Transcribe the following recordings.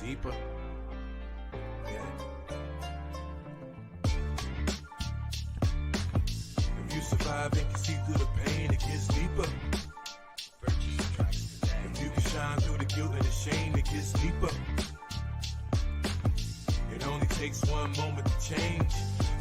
Deeper. Yeah. If you survive and can see through the pain, it gets deeper. If you can shine through the guilt and the shame, it gets deeper. It only takes one moment to change.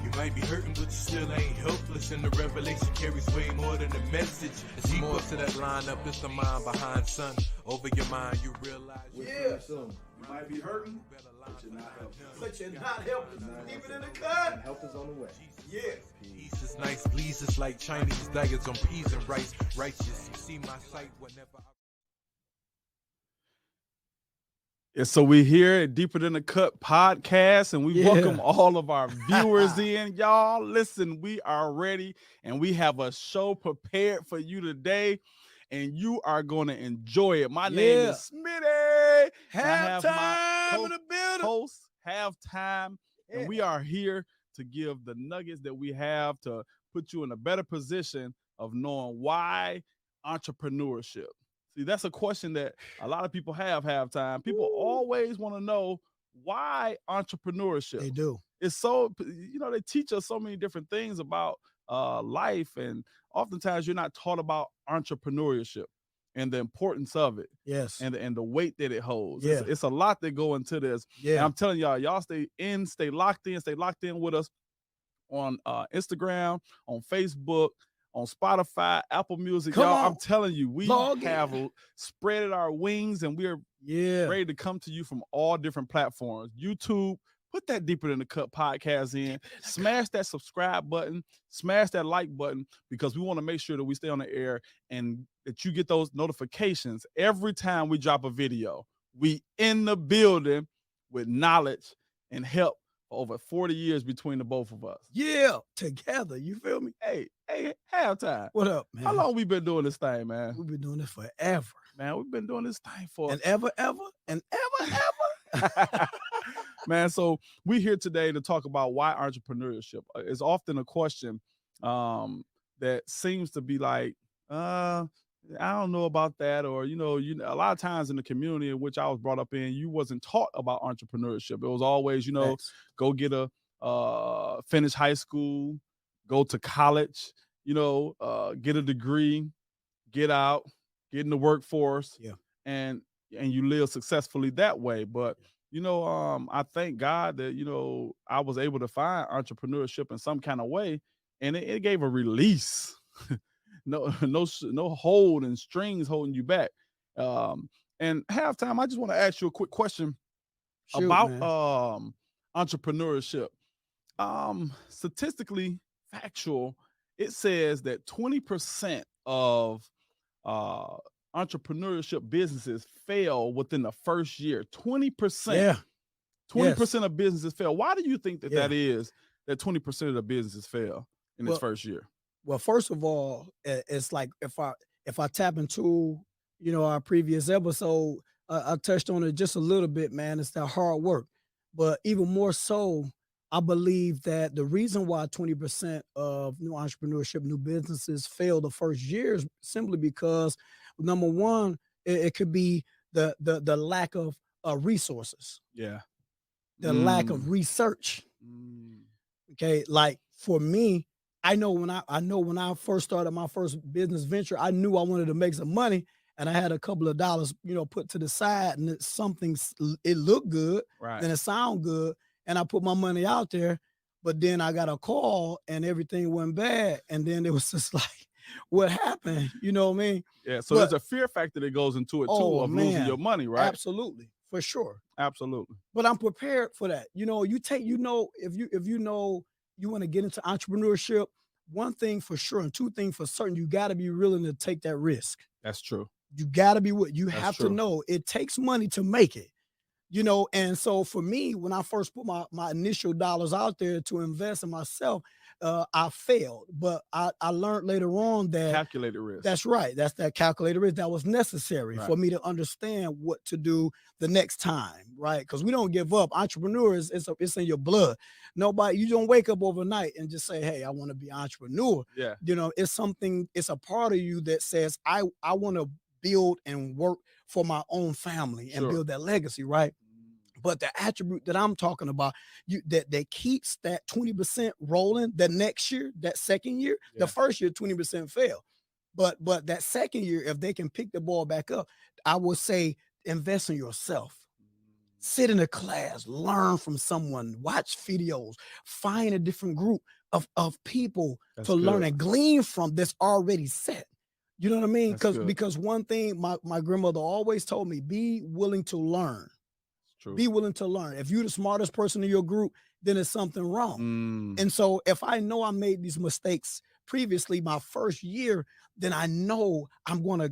You might be hurting, but you still ain't helpless. And the revelation carries way more than the message. It's more to that lineup. It's the mind behind, son. Over your mind, you realize. Yeah. You might be hurting, but you're not helpless. But you're not helpless. Keep it in the cut. Help is on the way. Yeah. Peace is nice, please. It's like Chinese daggers on peas and rice. Righteous. You see my sight whenever I. Yeah, so we here at Deeper Than the Cut podcast, and we welcome all of our viewers in. Y'all, listen, we are ready, and we have a show prepared for you today, and you are going to enjoy it. My name is Smitty. Halftime in the building. Host, Halftime, and we are here to give the nuggets that we have to put you in a better position of knowing why entrepreneurship. See, that's a question that a lot of people have, Halftime. People always want to know why entrepreneurship. They do. It's so, they teach us so many different things about life, and oftentimes you're not taught about entrepreneurship and the importance of it. Yes. And the weight that it holds. Yeah. It's a lot that go into this. Yeah. And I'm telling y'all stay locked in with us on Instagram, on Facebook, on Spotify, Apple Music. I'm telling you, we have spread our wings, and we're ready to come to you from all different platforms. YouTube, put that Deeper Than the Cut podcast in, smash that subscribe button, smash that like button, because we want to make sure that we stay on the air and that you get those notifications every time we drop a video. We in the building with knowledge and help for over 40 years between the both of us. Yeah, together. You feel me? Hey, Halftime. What up, man? How long we been doing this thing, man? We've been doing this forever. Man, we've been doing this thing for and ever. Man, so we're here today to talk about why entrepreneurship is often a question that seems to be like, I don't know about that, or a lot of times in the community in which I was brought up in, you wasn't taught about entrepreneurship. It was always, go get a finish high school, go to college, get a degree, get out, get in the workforce, and you live successfully that way. But I thank God that I was able to find entrepreneurship in some kind of way, and it gave a release. No hold and strings holding you back. And Halftime, I just want to ask you a quick question about entrepreneurship. Statistically factual, it says that 20% of entrepreneurship businesses fail within the first year. 20%. Yeah. 20% of businesses fail. Why do you think that is, that 20% of the businesses fail in its first year? Well, first of all, it's like if I tap into our previous episode, I touched on it just a little bit, man. It's that hard work, but even more so, I believe that the reason why 20% of new entrepreneurship, new businesses fail the first year is simply because, number one, it could be the lack of resources. Yeah. The lack of research. Okay, like for me, I know when I first started my first business venture, I knew I wanted to make some money, and I had a couple of dollars, put to the side, and it looked good, right? Then it sounded good, and I put my money out there, but then I got a call, and everything went bad, and then it was just like, what happened? You know what I mean? Yeah. So there's a fear factor that goes into it too, of losing your money, right? Absolutely, for sure. Absolutely. But I'm prepared for that. If you want to get into entrepreneurship, one thing for sure and two things for certain, you got to be willing to take that risk. That's true. You got to be have to know it takes money to make it, and so for me, when I first put my initial dollars out there to invest in myself, I failed, but I learned later on that calculated risk. That's right. That's that calculated risk that was necessary for me to understand what to do the next time, right? Because we don't give up. Entrepreneurs, it's in your blood. You don't wake up overnight and just say, hey, I want to be an entrepreneur. Yeah. It's something, it's a part of you that says, I want to build and work for my own family and Sure. build that legacy, right? But the attribute that I'm talking about, that keeps that 20% rolling the next year, that second year, Yeah. the first year 20% fail. But that second year, if they can pick the ball back up, I would say invest in yourself. Sit in a class, learn from someone, watch videos, find a different group of people That's to learn good. and glean from that's already set. You know what I mean? That's good. Because one thing my grandmother always told me, be willing to learn. True. Be willing to learn. If you're the smartest person in your group, then there's something wrong. Mm. And so if I know I made these mistakes previously my first year, then I know I'm gonna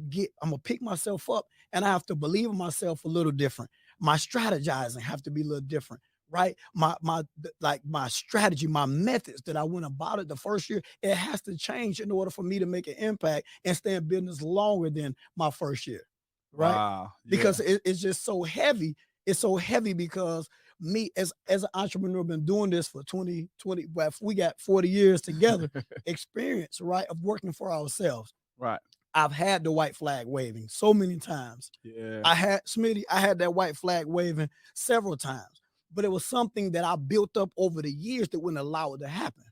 pick myself up, and I have to believe in myself a little different. My strategizing have to be a little different, right? My strategy, my methods that I went about it the first year, it has to change in order for me to make an impact and stay in business longer than my first year, right? Wow. Yeah. Because it's just so heavy. It's so heavy because me as an entrepreneur been doing this for 20, well, we got 40 years together experience, right, of working for ourselves. Right. I've had the white flag waving so many times. Yeah. I had that white flag waving several times, but it was something that I built up over the years that wouldn't allow it to happen.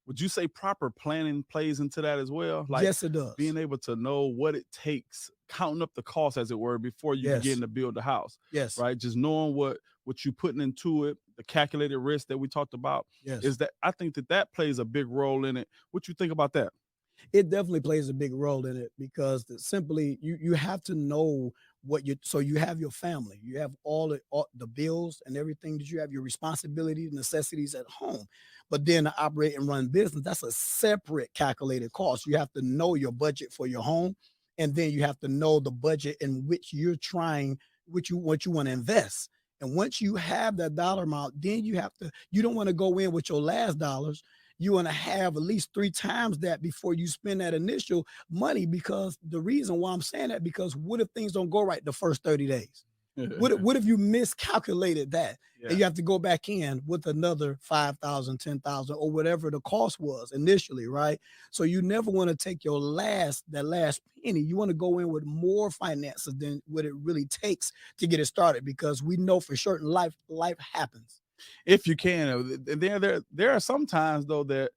Would you say proper planning plays into that as well? Like Yes, it does. being able to know what it takes, counting up the cost, as it were, before you Yes. begin to build the house. Yes. Right. Just knowing what you're putting into it, the calculated risk that we talked about. Yes. Is that I think that plays a big role in it. What you think about that? It definitely plays a big role in it because simply you have to know so you have your family, you have all the bills and everything that you have, your responsibilities, necessities at home. But then to operate and run business, that's a separate calculated cost. You have to know your budget for your home, and then you have to know the budget in which you're trying, what you want to invest. And once you have that dollar amount, then you don't want to go in with your last dollars. You want to have at least 3 times that before you spend that initial money, because the reason why I'm saying that, because what if things don't go right the first 30 days? What if you miscalculated that? Yeah. And you have to go back in with another 5,000, 10,000, or whatever the cost was initially, right? So you never want to take that last penny. You want to go in with more finances than what it really takes to get it started, because we know for certain life happens. If you can. There are some times though that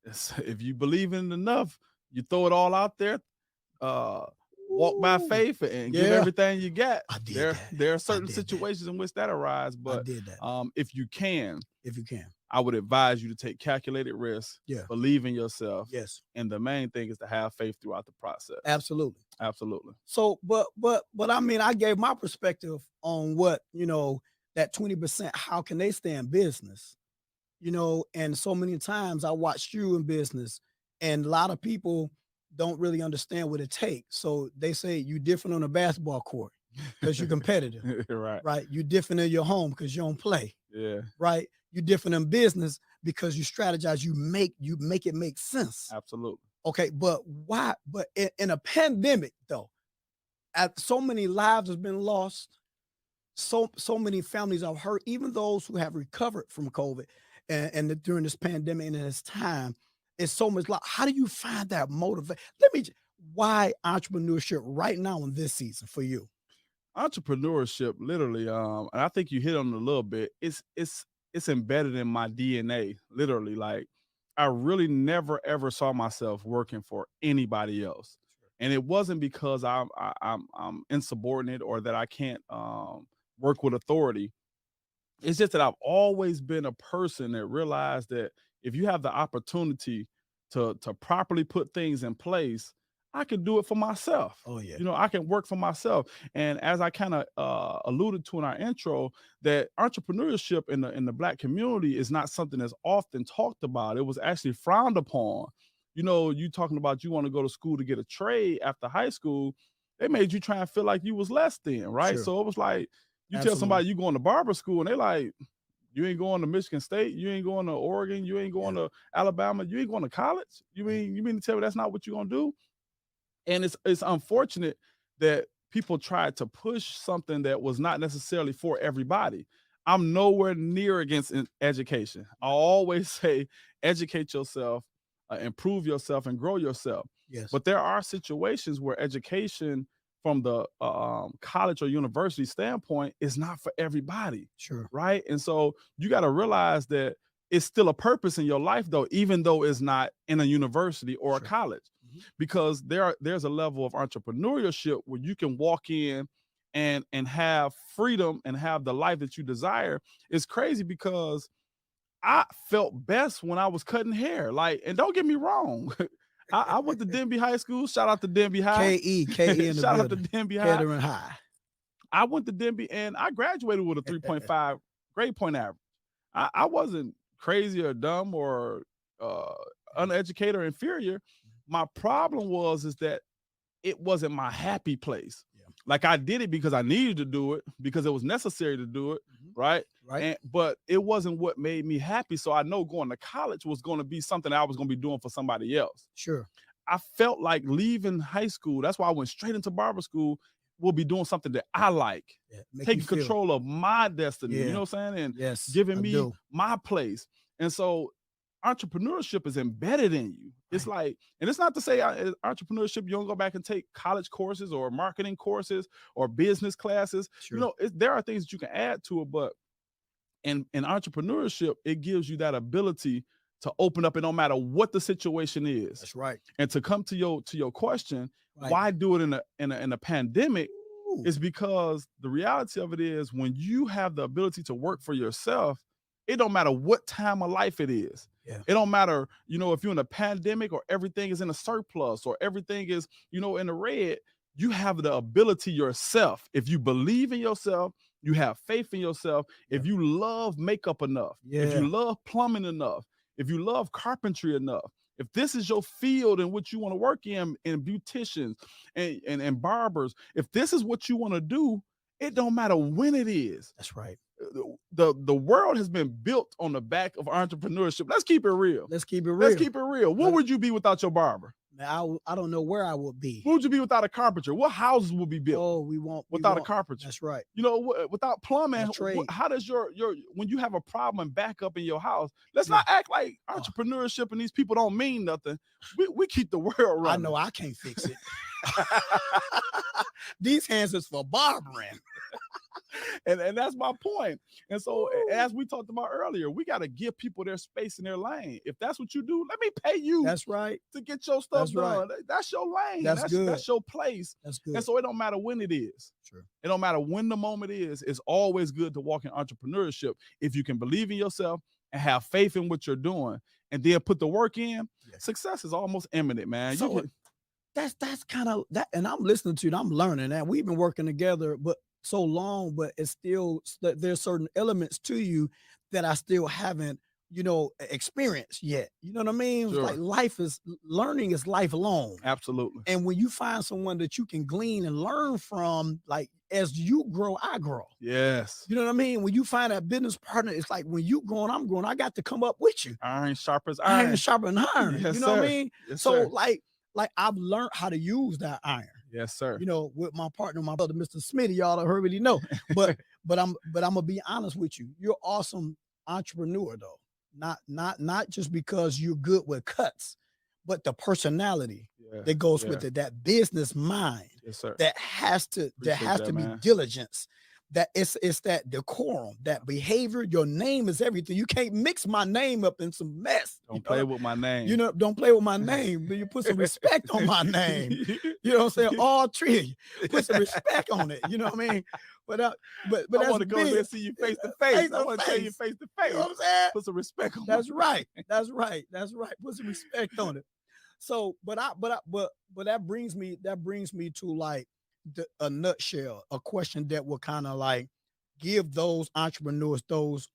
if you believe in it enough, you throw it all out there. Walk by faith and give everything you got. There are certain situations in which that arise, but if you can, I would advise you to take calculated risks. Yeah. Believe in yourself. Yes. And the main thing is to have faith throughout the process. Absolutely. So, but I mean, I gave my perspective on what, that 20%, how can they stay in business? And so many times I watched you in business, and a lot of people don't really understand what it takes. So they say you different on a basketball court because you're competitive. Right. You different in your home because you don't play. Yeah. Right. You different in business because you strategize, you make it make sense. Absolutely. Okay. But why? But in a pandemic though, so many lives have been lost. So many families are hurt, even those who have recovered from COVID and during this pandemic and in this time. It's so much like, how do you find that motivation? Why entrepreneurship right now in this season for you? Entrepreneurship, literally, and I think you hit on it a little bit. It's embedded in my DNA, literally. Like, I really never ever saw myself working for anybody else, and it wasn't because I'm insubordinate or that I can't work with authority. It's just that I've always been a person that realized that if you have the opportunity to properly put things in place, I can do it for myself. Oh yeah. I can work for myself. And as I kind of alluded to in our intro, that entrepreneurship in the Black community is not something that's often talked about. It was actually frowned upon. You talking about you want to go to school to get a trade after high school, they made you try and feel like you was less than, right? Sure. So it was like, you Absolutely. tell somebody you going to barber school and they like, you ain't going to Michigan State, you ain't going to Oregon, you ain't going to Alabama, you ain't going to college. You mean to tell me that's not what you're gonna do? And it's unfortunate that people tried to push something that was not necessarily for everybody. I'm nowhere near against education. I always say educate yourself, improve yourself, and grow yourself. Yes. But there are situations where education from the college or university standpoint is not for everybody. Sure. Right. And so you got to realize that it's still a purpose in your life, though, even though it's not in a university or a college, because there's a level of entrepreneurship where you can walk in and have freedom and have the life that you desire. It's crazy because I felt best when I was cutting hair. Like, and don't get me wrong. I went to Denby High School. Shout out to Denby High. KE in the Shout out to building. Denby High. Kettering High. I went to Denby and I graduated with a 3.5 grade point average. I wasn't crazy or dumb or uneducated or inferior. My problem is that it wasn't my happy place. Like, I did it because I needed to do it, because it was necessary to do it, right? But it wasn't what made me happy. So I know going to college was going to be something I was going to be doing for somebody else. Sure. I felt like leaving high school, that's why I went straight into barber school, will be doing something that I like, taking control of my destiny, you know what I'm saying? And giving me my place. And so entrepreneurship is embedded in you. It's like, and it's not to say entrepreneurship, you don't go back and take college courses or marketing courses or business classes. You know, there are things that you can add to it, but in entrepreneurship, it gives you that ability to open up, and no matter what the situation is. That's right. And to come to your question, why do it in a pandemic? Is because the reality of it is, when you have the ability to work for yourself, it don't matter what time of life it is. It don't matter, you know, if you're in a pandemic or everything is in a surplus or everything is, you know, in the red. You have the ability yourself. If you believe in yourself, you have faith in yourself. If you love makeup enough, if you love plumbing enough, if you love carpentry enough, if this is your field in which you want to work in beauticians and barbers, if this is what you want to do, it don't matter when it is. That's right. The world has been built on the back of entrepreneurship. Let's keep it real. Let's keep it real. Let's keep it real. What would you be without your barber? I don't know where I would be. What would you be without a carpenter? What houses would be built? Oh, we won't without a carpenter. That's right. You know, without plumbing, how does your when you have a problem and backup in your house? Let's not act like entrepreneurship and these people don't mean nothing. We keep the world running. I know I can't fix it. These hands is for barbering. And that's my point. And so, as we talked about earlier, we got to give people their space in their lane. If that's what you do, let me pay you. That's right. To get your stuff done. Right. That's your lane. That's good. That's your place. That's good. And so it don't matter when it is. Sure. It don't matter when the moment is. It's always good to walk in entrepreneurship if you can believe in yourself and have faith in what you're doing, and then put the work in. Success is almost imminent, man. So that's kind of that. And I'm listening to you. And I'm learning that we've been working together, but so long, but it's still, there's certain elements to you that I still haven't, you know, experienced yet. You know what I mean? Sure. Like learning is lifelong. Absolutely. And when you find someone that you can glean and learn from, like, as you grow, I grow. Yes. You know what I mean? When you find that business partner, it's like when you growing, I'm growing. I got to come up with you. Iron sharpens iron. Iron sharpens iron. Yes, you know what I sir. mean? Yes, So sir. like I've learned how to use that iron. Yes, sir. You know, with my partner, my brother, Mr. Smitty, y'all already know. But I'm gonna be honest with you. You're an awesome entrepreneur, though. Not just because you're good with cuts, but the personality that goes with it, that business mind. Yes, sir. That has to be diligence. That it's that decorum, that behavior. Your name is everything. You can't mix my name up in some mess. Don't play with my name. You know, don't play with my name. You put some respect on my name. You know what I'm saying? All three of you. Put some respect on it. You know what I mean? But I want to go there and see you face to face. I want to tell you face to face. You know what I'm saying? Put some respect on it. That's right. That's right. That's right. Put some respect on it. So, but that brings me to like a nutshell, a question that will kind of like give those entrepreneurs, those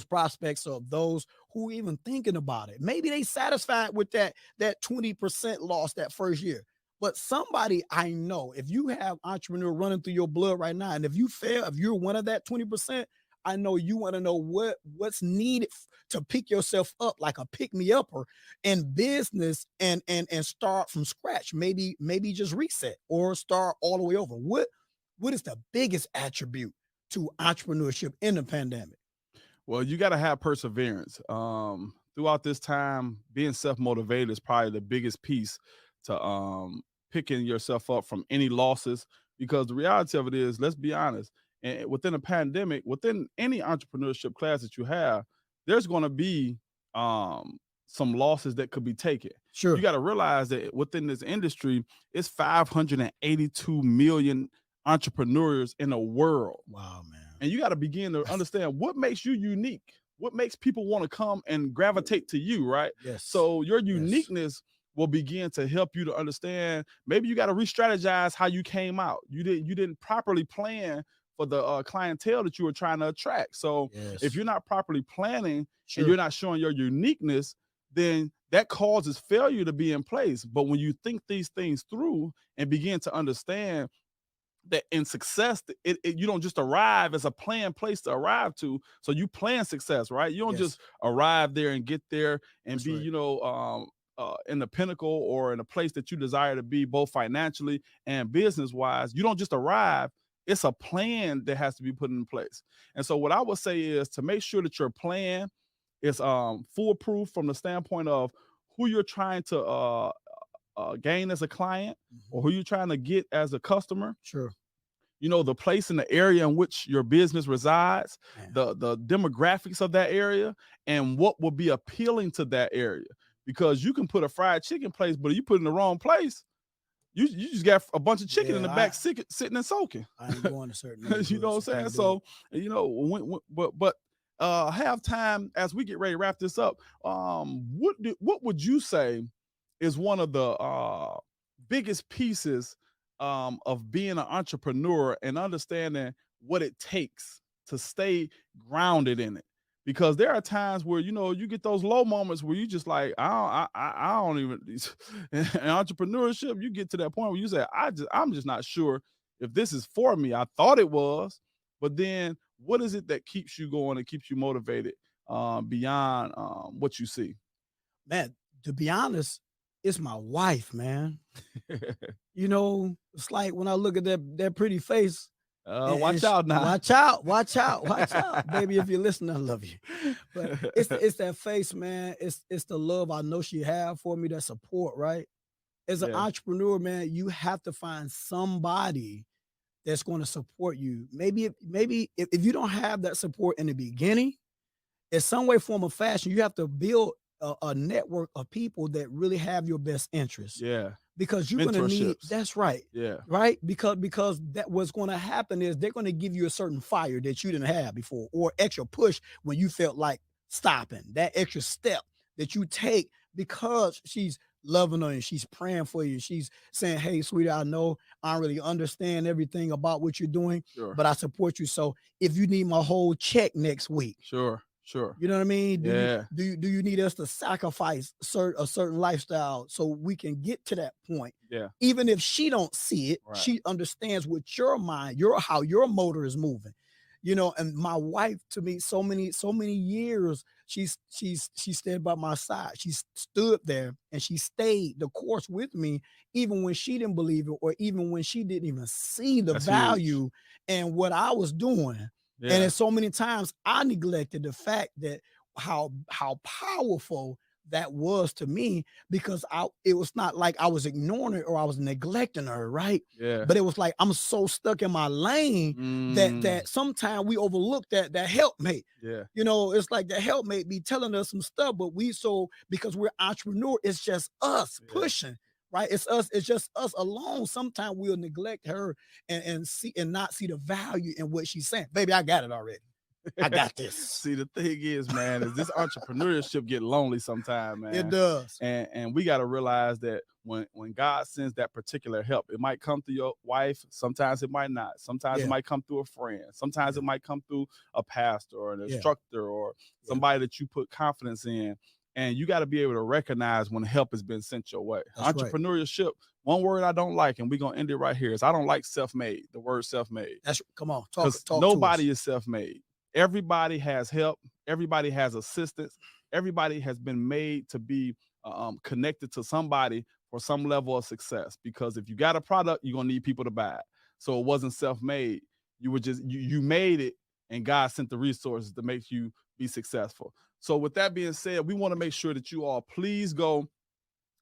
prospects, or those who even thinking about it. Maybe they satisfied with that 20% loss that first year. But somebody I know, if you have entrepreneur running through your blood right now, and if you fail, if you're one of that 20%, I know you want to know what's needed to pick yourself up like a pick-me-upper in business and start from scratch. Maybe just reset or start all the way over. What is the biggest attribute to entrepreneurship in the pandemic? Well, you got to have perseverance. Throughout this time, being self-motivated is probably the biggest piece to picking yourself up from any losses, because the reality of it is, let's be honest, and within a pandemic, within any entrepreneurship class that you have, there's going to be some losses that could be taken. Sure. You got to realize that within this industry, it's 582 million entrepreneurs in the world. Wow, man. And you got to begin to understand what makes you unique, what makes people want to come and gravitate to you, right? Yes. So your uniqueness will begin to help you to understand. Maybe you got to re-strategize how you came out. You didn't properly plan for the clientele that you were trying to attract. So if you're not properly planning and you're not showing your uniqueness, then that causes failure to be in place. But when you think these things through and begin to understand that in success, you don't just arrive as a planned place to arrive to. So you plan success, right? You don't just arrive there and get there and be, you know, in the pinnacle or in a place that you desire to be, both financially and business wise. You don't just arrive. It's a plan that has to be put in place. And so what I would say is to make sure that your plan is foolproof from the standpoint of who you're trying to gain as a client, or who you're trying to get as a customer. Sure. You know, the place in the area in which your business resides, the demographics of that area, and what will be appealing to that area. Because you can put a fried chicken place, but you put it in the wrong place, you just got a bunch of chicken in the back sitting and soaking. I ain't going to certain you know what I'm saying? So, you know, but halftime, as we get ready to wrap this up, what would you say is one of the biggest pieces of being an entrepreneur and understanding what it takes to stay grounded in it? Because there are times where, you know, you get those low moments where you just like, I don't even, in entrepreneurship, you get to that point where you say, I'm just not sure if this is for me. I thought it was, but then what is it that keeps you going and keeps you motivated beyond what you see? Man, to be honest, it's my wife, man. You know, it's like when I look at that pretty face. Watch out now. Watch out, baby. If you're listening, I love you. But it's that face, man. It's the love I know she have for me, that support, right? As an entrepreneur, man, you have to find somebody that's going to support you. Maybe if you don't have that support in the beginning, in some way, form, or fashion, you have to build a network of people that really have your best interests. Yeah. Because you're going to need, that's right. Yeah. Right. Because that what's going to happen is they're going to give you a certain fire that you didn't have before, or extra push when you felt like stopping, that extra step that you take because she's loving her and she's praying for you. She's saying, hey, sweetie, I know I don't really understand everything about what you're doing, but I support you. So if you need my whole check next week. Sure. You know what I mean? Do you need us to sacrifice a certain lifestyle so we can get to that point? Yeah. Even if she don't see it, she understands with your mind, how your motor is moving. You know, and my wife, to me, so many years, she stayed by my side. She stood there and she stayed the course with me, even when she didn't believe it, or even when she didn't even see the value in what I was doing. Yeah. And so many times I neglected the fact that how powerful that was to me, because it was not like I was ignoring it or I was neglecting her, right? Yeah. But it was like I'm so stuck in my lane that sometimes we overlook that helpmate. Yeah. You know, it's like the helpmate be telling us some stuff, but because we're entrepreneur, it's just us pushing. Right, it's us. It's just us alone. Sometimes we'll neglect her and not see the value in what she's saying. Baby, I got it already. I got this. See, the thing is, man, is this entrepreneurship get lonely sometimes, man. It does. And we got to realize that when God sends that particular help, it might come through your wife. Sometimes it might not. Sometimes it might come through a friend. Sometimes it might come through a pastor or an instructor or somebody that you put confidence in. And you got to be able to recognize when help has been sent your way. That's entrepreneurship, one word I don't like, and we're going to end it right here, is I don't like self-made, the word self-made. Come on, talk nobody is self-made. Everybody has help. Everybody has assistance. Everybody has been made to be connected to somebody for some level of success. Because if you got a product, you're going to need people to buy it. So it wasn't self-made. You were just, you made it, and God sent the resources to make you be successful. So with that being said, we want to make sure that you all please go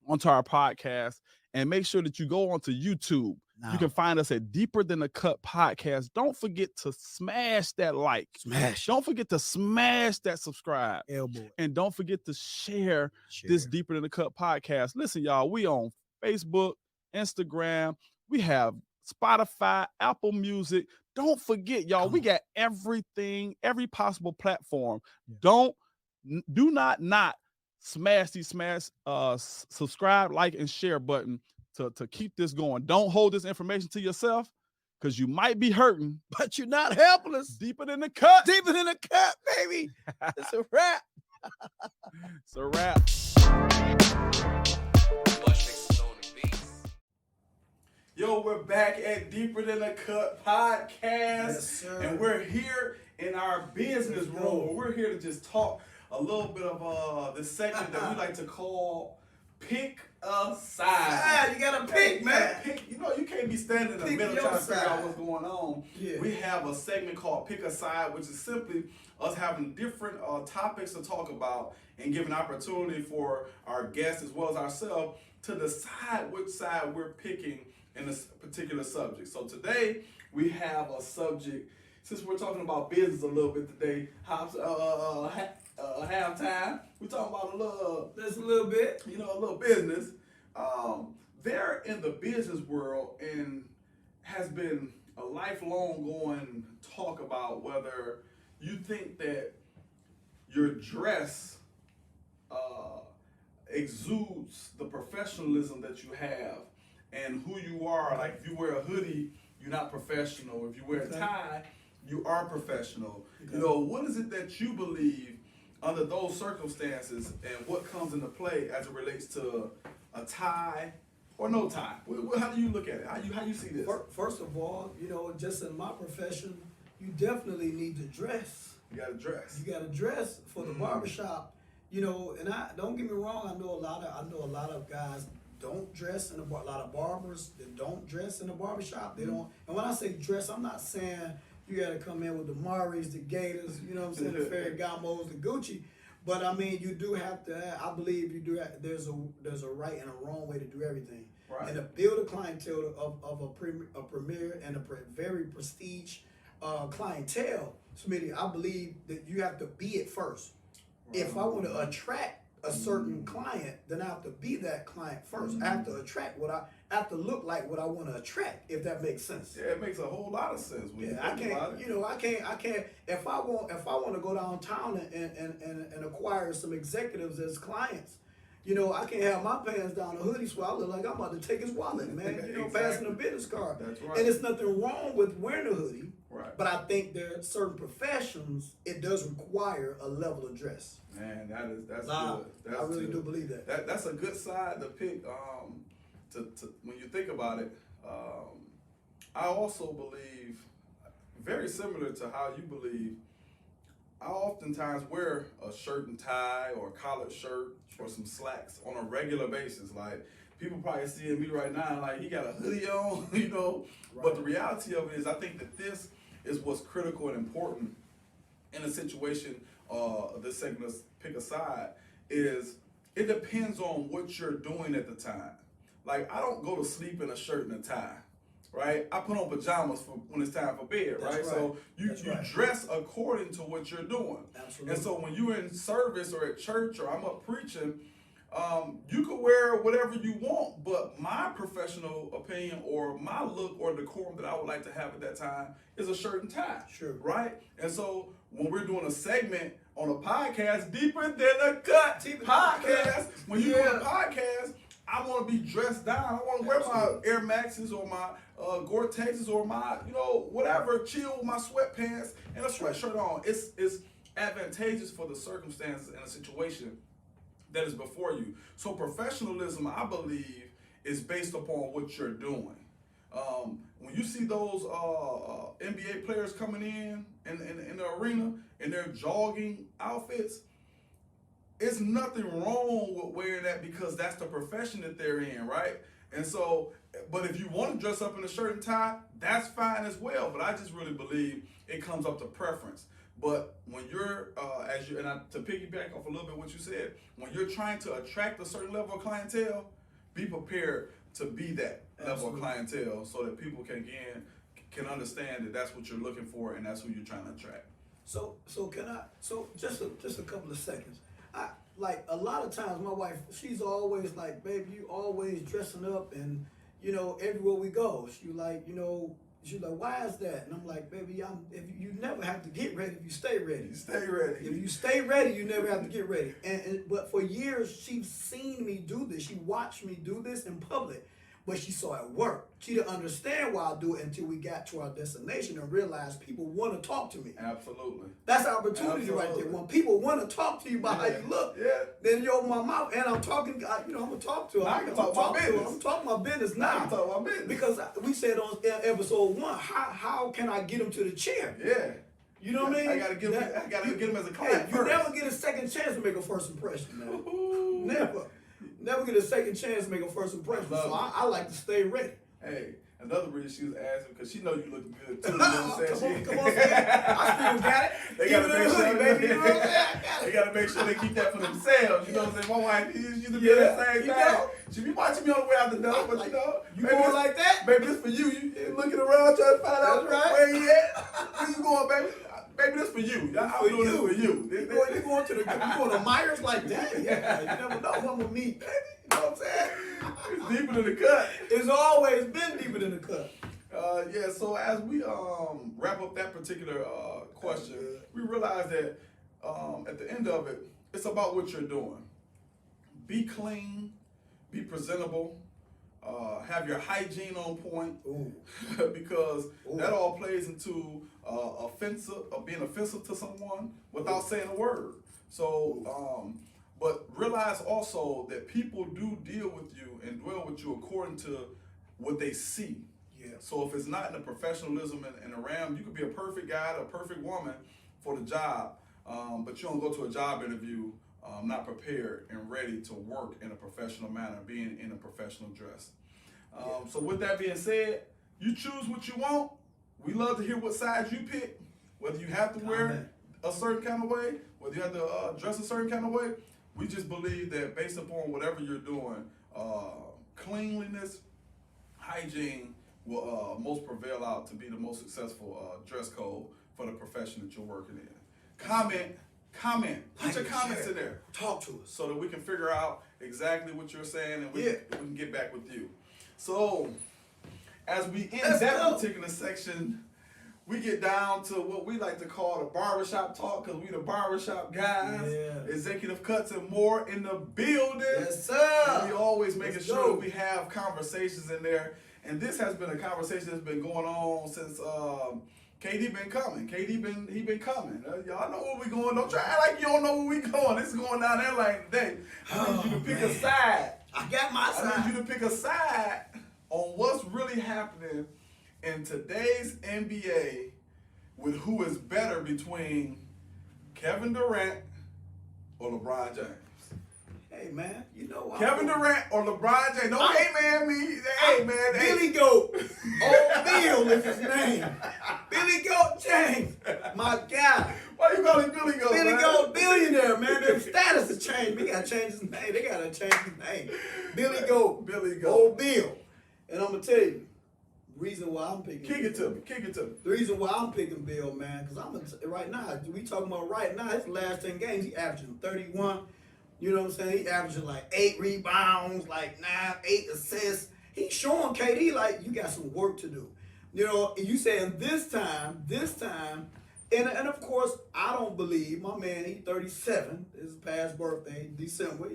onto our podcast. And make sure that you go onto YouTube. Now, You can find us at Deeper Than the Cut Podcast. Don't forget to smash that like. smash. Don't forget to smash that subscribe. Elbow. And don't forget to share this Deeper Than the Cut podcast. Listen, y'all, we on Facebook, Instagram. We have Spotify, Apple Music. Don't forget, y'all, we got everything, every possible platform. Do not smash subscribe, like, and share button to keep this going. Don't hold this information to yourself, because you might be hurting, but you're not helpless. Deeper than the cut. Deeper than the cut, baby. It's a wrap. It's a wrap. Yo, we're back at Deeper Than the Cut podcast. Yes, sir. And we're here in our business room. We're here to just talk a little bit of this segment that we like to call Pick a Side. You gotta pick, man. Pick, you know, you can't be standing in the middle trying to figure out what's going on. Yeah. We have a segment called Pick a Side, which is simply us having different topics to talk about and giving opportunity for our guests as well as ourselves to decide which side we're picking in this particular subject. So today we have a subject, since we're talking about business a little bit today, halftime, we're talking about a little bit, you know, a little business. They're in the business world and has been a lifelong going talk about whether you think that your dress exudes the professionalism that you have and who you are. Like, if you wear a hoodie, you're not professional. If you wear a tie, you are professional. You know, what is it that you believe under those circumstances, and what comes into play as it relates to a tie or no tie? How do you look at it? How you see this? First of all, you know, just in my profession, you definitely need to dress. You gotta dress. You gotta dress for the barbershop. You know, and I don't get me wrong. I know a lot of guys don't dress in a lot of barbers that don't dress in a barbershop. They don't. And when I say dress, I'm not saying you got to come in with the Maris, the Gators, you know what I'm saying, the Ferragamos, the Gucci. But I mean, you do have to. I believe you do. There's a right and a wrong way to do everything. Right. And to build a clientele of a premier and a very prestige clientele, Smitty, I believe that you have to be it first. Right. If I want to attract a certain client, then I have to be that client first. I have to attract I have to look like what I want to attract, if that makes sense. Yeah, it makes a whole lot of sense. I can't. If I want to go downtown and acquire some executives as clients, you know, I can't have my pants down a hoodie so I look like I'm about to take his wallet, man. You know, Exactly. passing a business card. That's right. And there's nothing wrong with wearing a hoodie. Right. But I think there are certain professions, it does require a level of dress. Man, that's Nah, good. I really do believe that. That's a good side to pick. To when you think about it, I also believe, very similar to how you believe, I oftentimes wear a shirt and tie or a collared shirt or some slacks on a regular basis. Like, people probably seeing me right now, like, he got a hoodie on, you know. Right. But the reality of it is, I think that this is what's critical and important in a situation. This segment, Pick a Side, is it depends on what you're doing at the time. Like, I don't go to sleep in a shirt and a tie, right? I put on pajamas for when it's time for bed, right? So you dress according to what you're doing. Absolutely. And so when you're in service or at church or I'm up preaching, you can wear whatever you want, but my professional opinion or my look or decorum that I would like to have at that time is a shirt and tie. Sure. Right? And so when we're doing a segment on a podcast, Deeper Than the Cut podcast, when you're doing a podcast, I want to be dressed down. I want to wear my Air Maxes or my Gore-Texes or my, you know, whatever, chill with my sweatpants and a sweatshirt on. It's advantageous for the circumstances and the situation that is before you. So professionalism, I believe, is based upon what you're doing. When you see those NBA players coming in the arena in their jogging outfits, it's nothing wrong with wearing that because that's the profession that they're in, right? And so, but if you want to dress up in a shirt and tie, that's fine as well. But I just really believe it comes up to preference. But when you're, to piggyback off a little bit what you said, when you're trying to attract a certain level of clientele, be prepared to be that level of Absolutely. clientele, so that people can understand that that's what you're looking for and that's who you're trying to attract. So just a couple of seconds. I like a lot of times my wife, she's always like, baby, you always dressing up and everywhere we go. She's like, why is that? And I'm like, baby, if you never have to get ready if you stay ready. You stay ready. If you stay ready, you never have to get ready. But for years she's seen me do this. She watched me do this in public. But she saw it work. She didn't understand why I do it until we got to our destination and realized people want to talk to me. Absolutely. That's the opportunity right there. When people want to talk to you about how you look, then you open my mouth and I'm talking. I'm gonna talk to her. I can talk my business. I'm talking my business now. I can talk my business. Because we said on episode 1, how can I get him to the chair? Yeah. You know what I mean? I gotta get him as a client. You never get a second chance to make a first impression, man. Never get a second chance to make a first impression. So I like to stay ready. Hey, another reason she was asking, because she know you look good too. You know what I'm saying? Come on, I still got it. They gotta make sure, baby. You know what I'm saying? I got they it. gotta make sure they keep that for themselves. You know what I'm saying? My wife used to be the same thing. She be watching me on the way out the door, but You going like that? Baby, this for you. You looking around trying to find out where you at. Where you going, baby? Baby, this for you. I'm doing this for you. You going to Myers like that? Yeah, you never know who I'm gonna meet, baby. You know what I'm saying? It's deeper than the cut. It's always been deeper than the cut. So as we wrap up that particular question, we realize that at the end of it, it's about what you're doing. Be clean, be presentable, have your hygiene on point, because that all plays into being offensive to someone without saying a word. So, but realize also that people do deal with you and dwell with you according to what they see. Yeah. So if it's not in the professionalism and the realm, you could be a perfect guy, a perfect woman for the job, but you don't go to a job interview not prepared and ready to work in a professional manner, being in a professional dress. So with that being said, you choose what you want. We love to hear what size you pick, whether you have to wear a certain kind of way, whether you have to dress a certain kind of way. We just believe that based upon whatever you're doing, cleanliness, hygiene will most prevail out to be the most successful dress code for the profession that you're working in. Comment. Put your comments in there. Talk to us so that we can figure out exactly what you're saying and we can get back with you. So, as we end that particular section, we get down to what we like to call the barbershop talk, because we the barbershop guys, executive cuts and more in the building. Yes, sir. And we always making sure we have conversations in there. And this has been a conversation that's been going on since KD been coming. He been coming. Y'all know where we going. Don't try act like you don't know where we going. This is going down that lane today. I need you to pick a side. I got my side. I need you to pick a side on what's really happening in today's NBA with who is better between Kevin Durant or LeBron James. Hey man, you know what? Kevin Durant or LeBron James. Don't hey man. Billy Goat. Old Bill is his name. Billy Goat James. My guy. Why you call him Billy Goat? Billy Goat billionaire, man. Their status has changed. We gotta change his name. They gotta change his name. Billy Goat. Old Bill. And I'm gonna tell you, the reason why I'm picking Kick it to me. The reason why I'm picking Bill, man, because right now, we talking about right now, his last 10 games, he averaging 31. You know what I'm saying? He averaging like 8 rebounds, like 8 assists. He's showing KD like you got some work to do. You know, and you saying this time, and of course, I don't believe my man, he's 37, his past birthday, December.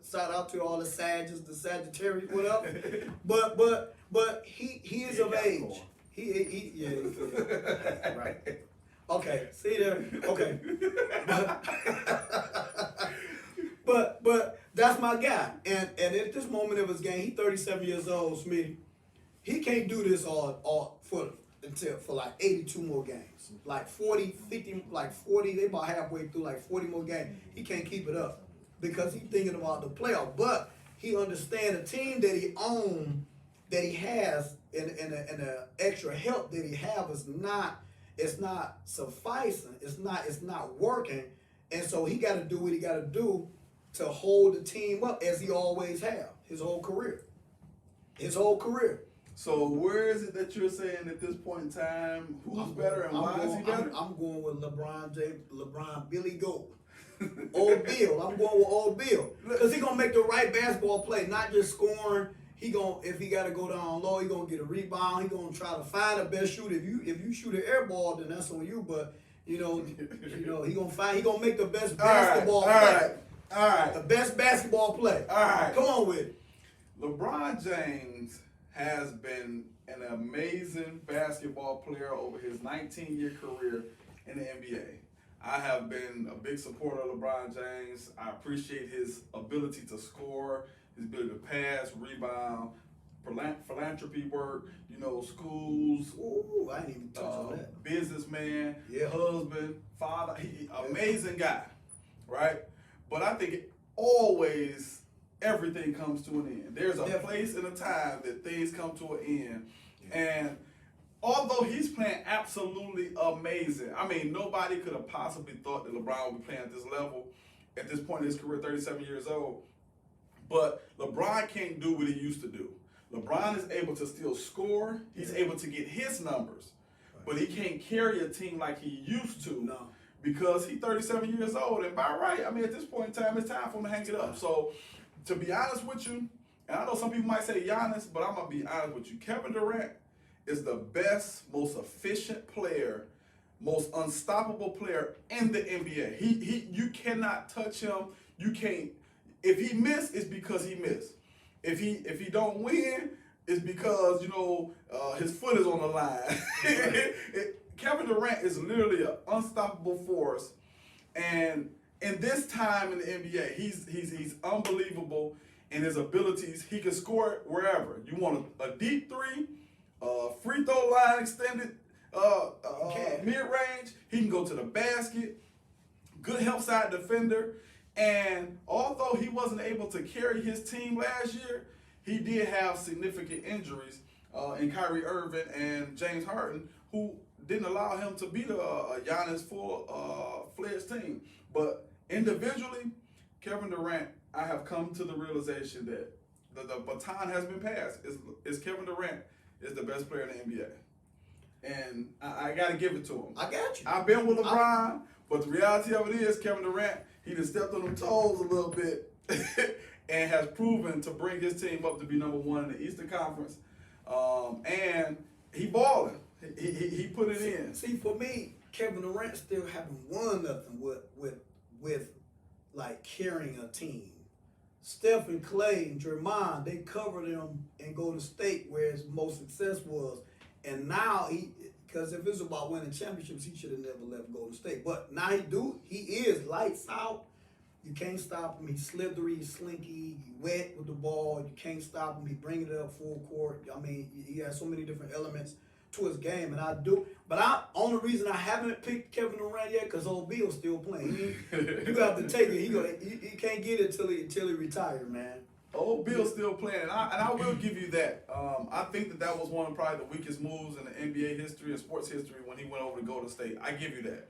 Shout out to all the Sagittarius, the Sagittarius, whatever. But he is of age. He right. Okay, see there. Okay. But that's my guy. And at this moment of his game, he's 37 years old, Smitty. He can't do this all for like 82 more games. Like 40, 50, like 40, they about halfway through, like 40 more games. He can't keep it up because he's thinking about the playoff. But he understands the team that he owns, that he has, and the extra help that he have is not sufficing. It's not working. And so he got to do what he got to do to hold the team up as he always have. his whole career. His whole career. So where is it that you're saying at this point in time, who's better and why is he better? I'm going with LeBron James, LeBron Billy Goat. Old Bill. I'm going with Old Bill. Because he gonna make the right basketball play, not just scoring. If he gotta go down low, he gonna get a rebound. He gonna try to find the best shooter. If you shoot an air ball, then that's on you. But he gonna make the best basketball play. All right. The best basketball play. All right. Come on with it. LeBron James has been an amazing basketball player over his 19-year career in the NBA. I have been a big supporter of LeBron James. I appreciate his ability to score, his ability to pass, rebound, philanthropy work, schools. Ooh, I didn't even touch on that. Businessman, Yeah. husband, father, amazing guy, right? But I think always everything comes to an end. There's a place and a time that things come to an end. And although he's playing absolutely amazing, I mean, nobody could have possibly thought that LeBron would be playing at this level at this point in his career, 37 years old. But LeBron can't do what he used to do. LeBron is able to still score. He's able to get his numbers. But he can't carry a team like he used to. No. Because he's 37 years old. And by right, I mean, at this point in time, it's time for him to hang it up. So, to be honest with you, and I know some people might say Giannis, but I'm going to be honest with you. Kevin Durant is the best, most efficient player, most unstoppable player in the NBA. You cannot touch him. You can't. If he missed, it's because he missed. If he don't win, it's because his foot is on the line. Kevin Durant is literally an unstoppable force, and in this time in the NBA, he's unbelievable in his abilities. He can score wherever you want. A deep three, free throw line extended, mid range. He can go to the basket. Good help side defender. And although he wasn't able to carry his team last year, he did have significant injuries in Kyrie Irving and James Harden, who didn't allow him to beat a Giannis full-fledged team. But individually, Kevin Durant, I have come to the realization that the baton has been passed. Is Kevin Durant is the best player in the NBA. And I got to give it to him. I got you. I've been with LeBron, but the reality of it is Kevin Durant, he just stepped on them toes a little bit and has proven to bring his team up to be number one in the Eastern Conference. And he balling. He put it in. See, for me, Kevin Durant still haven't won nothing with like carrying a team. Steph and Clay and Draymond, they covered him in Golden State where his most success was. And now because if it's about winning championships, he should have never left Golden State. But now he is lights out. You can't stop him. He's slithery, he's slinky, he wet with the ball. You can't stop him. He bring it up full court. I mean, he has so many different elements to his game, and I do. But only reason I haven't picked Kevin Durant yet because old Bill's still playing. You have to take it. He can't get it till he retired, man. Old Bill's still playing, and I will give you that. I think that was one of probably the weakest moves in the NBA history and sports history when he went over to Golden State. I give you that,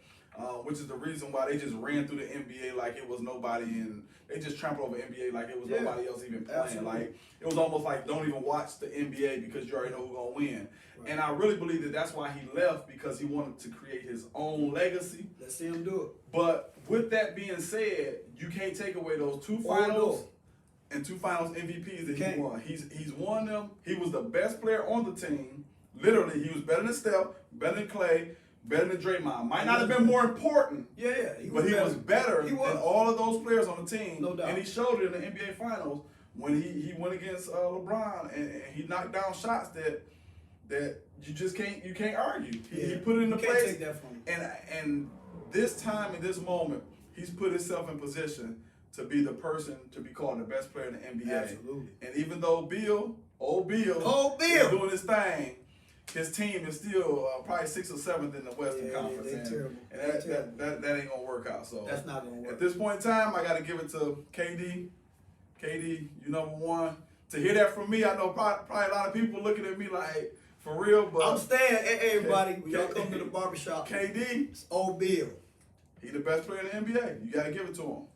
which is the reason why they just ran through the NBA like it was nobody, and they just trampled over NBA like it was nobody else even playing. Absolutely. Like it was almost like don't even watch the NBA because you already know who's gonna win. Right. And I really believe that that's why he left, because he wanted to create his own legacy. Let's see him do it. But with that being said, you can't take away those two finals. And two finals MVPs that he won. He's won them. He was the best player on the team. Literally, he was better than Steph, better than Clay, better than Draymond. Might not have been more important. Yeah. He was better than all of those players on the team. No doubt. And he showed it in the NBA Finals when he went against LeBron and he knocked down shots that you just can't argue. He put it into place. Can't take that from him. And this time in this moment, he's put himself in position to be the person to be called the best player in the NBA. Absolutely. And even though old Bill is doing his thing, his team is still probably 6th or 7th in the Western Conference. They're terrible. And that ain't gonna work out. So that's not gonna work. At this point in time, I gotta give it to KD. KD, you number one. To hear that from me, I know probably a lot of people looking at me like, for real, but I'm staying. Hey, everybody, when y'all come to the barbershop, KD, it's old Bill. He the best player in the NBA. You gotta give it to him.